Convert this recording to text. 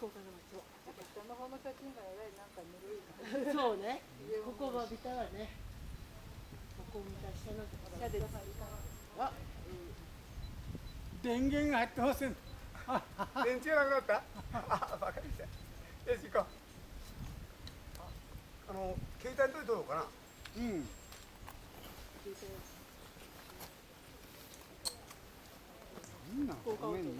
高架の町を。下の方の写真がえらいなんかぬるい。そうね。ここは見たらね。ここ見た下のところ。あ、電源が入ってません。電池がなくなった？あ、バカにした。よし、行こう。携帯どうどうかな。うん。みんなごめんね。